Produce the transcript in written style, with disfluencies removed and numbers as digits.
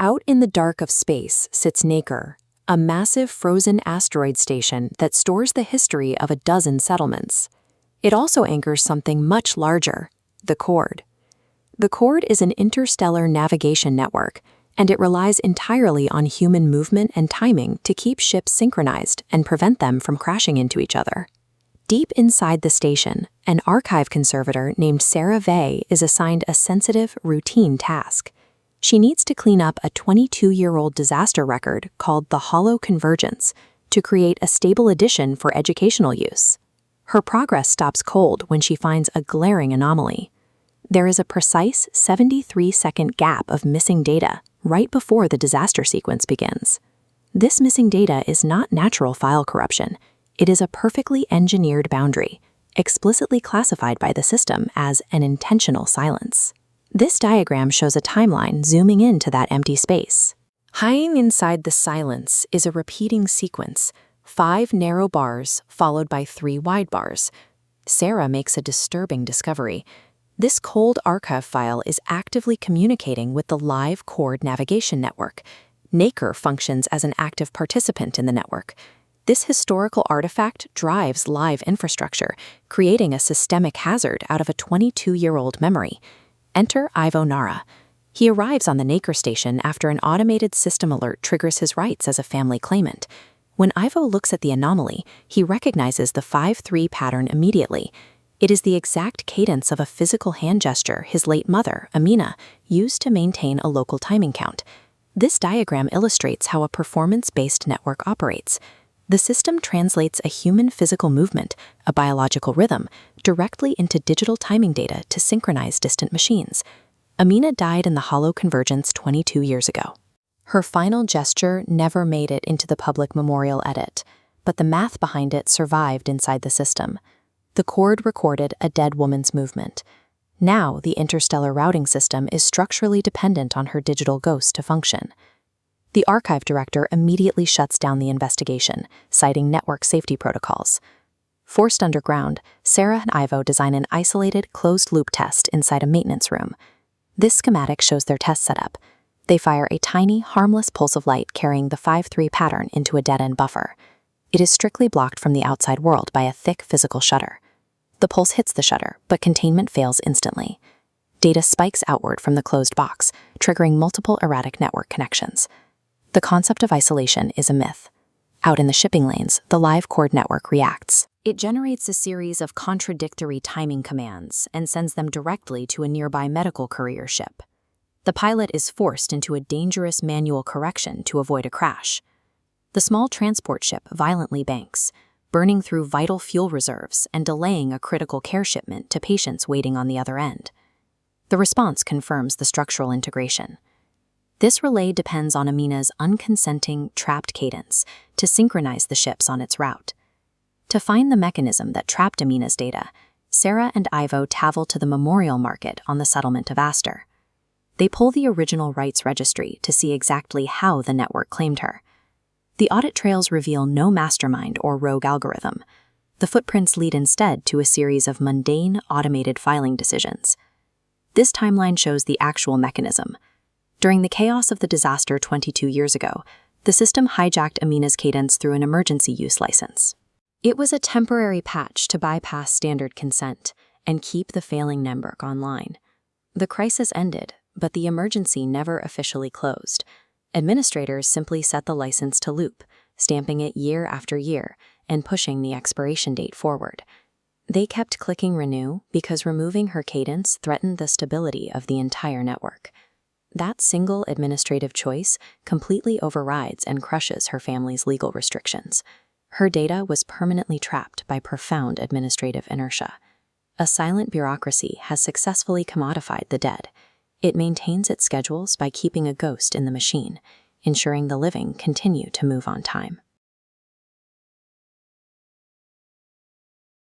Out in the dark of space sits Nacre, a massive frozen asteroid station that stores the history of a dozen settlements. It also anchors something much larger, the Chord. The Chord is an interstellar navigation network, and it relies entirely on human movement and timing to keep ships synchronized and prevent them from crashing into each other. Deep inside the station, an archive conservator named Sarah Vey is assigned a sensitive, routine task. She needs to clean up a 22-year-old disaster record called the Hollow Convergence to create a stable edition for educational use. Her progress stops cold when she finds a glaring anomaly. There is a precise 73-second gap of missing data right before the disaster sequence begins. This missing data is not natural file corruption. It is a perfectly engineered boundary, explicitly classified by the system as an intentional silence. This diagram shows a timeline zooming into that empty space. Hiding inside the silence is a repeating sequence, 5 narrow bars followed by 3 wide bars. Sarah makes a disturbing discovery. This cold archive file is actively communicating with the live Chord navigation network. Nacre functions as an active participant in the network. This historical artifact drives live infrastructure, creating a systemic hazard out of a 22-year-old memory. Enter Ivo Nara. He arrives on the Nacre station after an automated system alert triggers his rights as a family claimant. When Ivo looks at the anomaly, he recognizes the 5-3 pattern immediately. It is the exact cadence of a physical hand gesture his late mother, Amina, used to maintain a local timing count. This diagram illustrates how a performance-based network operates. The system translates a human physical movement, a biological rhythm, directly into digital timing data to synchronize distant machines. Amina died in the Hollow Convergence 22 years ago. Her final gesture never made it into the public memorial edit, but the math behind it survived inside the system. The Chord recorded a dead woman's movement. Now the interstellar routing system is structurally dependent on her digital ghost to function. The archive director immediately shuts down the investigation, citing network safety protocols. Forced underground, Sarah and Ivo design an isolated, closed-loop test inside a maintenance room. This schematic shows their test setup. They fire a tiny, harmless pulse of light carrying the 5-3 pattern into a dead-end buffer. It is strictly blocked from the outside world by a thick physical shutter. The pulse hits the shutter, but containment fails instantly. Data spikes outward from the closed box, triggering multiple erratic network connections. The concept of isolation is a myth. Out in the shipping lanes, the live Chord network reacts. It generates a series of contradictory timing commands and sends them directly to a nearby medical courier ship. The pilot is forced into a dangerous manual correction to avoid a crash. The small transport ship violently banks, burning through vital fuel reserves and delaying a critical care shipment to patients waiting on the other end. The response confirms the structural integration. This relay depends on Amina's unconsenting, trapped cadence to synchronize the ships on its route. To find the mechanism that trapped Amina's data, Sarah and Ivo travel to the memorial market on the settlement of Astor. They pull the original rights registry to see exactly how the network claimed her. The audit trails reveal no mastermind or rogue algorithm. The footprints lead instead to a series of mundane, automated filing decisions. This timeline shows the actual mechanism. During the chaos of the disaster 22 years ago, the system hijacked Amina's cadence through an emergency use license. It was a temporary patch to bypass standard consent and keep the failing network online. The crisis ended, but the emergency never officially closed. Administrators simply set the license to loop, stamping it year after year and pushing the expiration date forward. They kept clicking renew because removing her cadence threatened the stability of the entire network. That single administrative choice completely overrides and crushes her family's legal restrictions. Her data was permanently trapped by profound administrative inertia. A silent bureaucracy has successfully commodified the dead. It maintains its schedules by keeping a ghost in the machine, ensuring the living continue to move on time.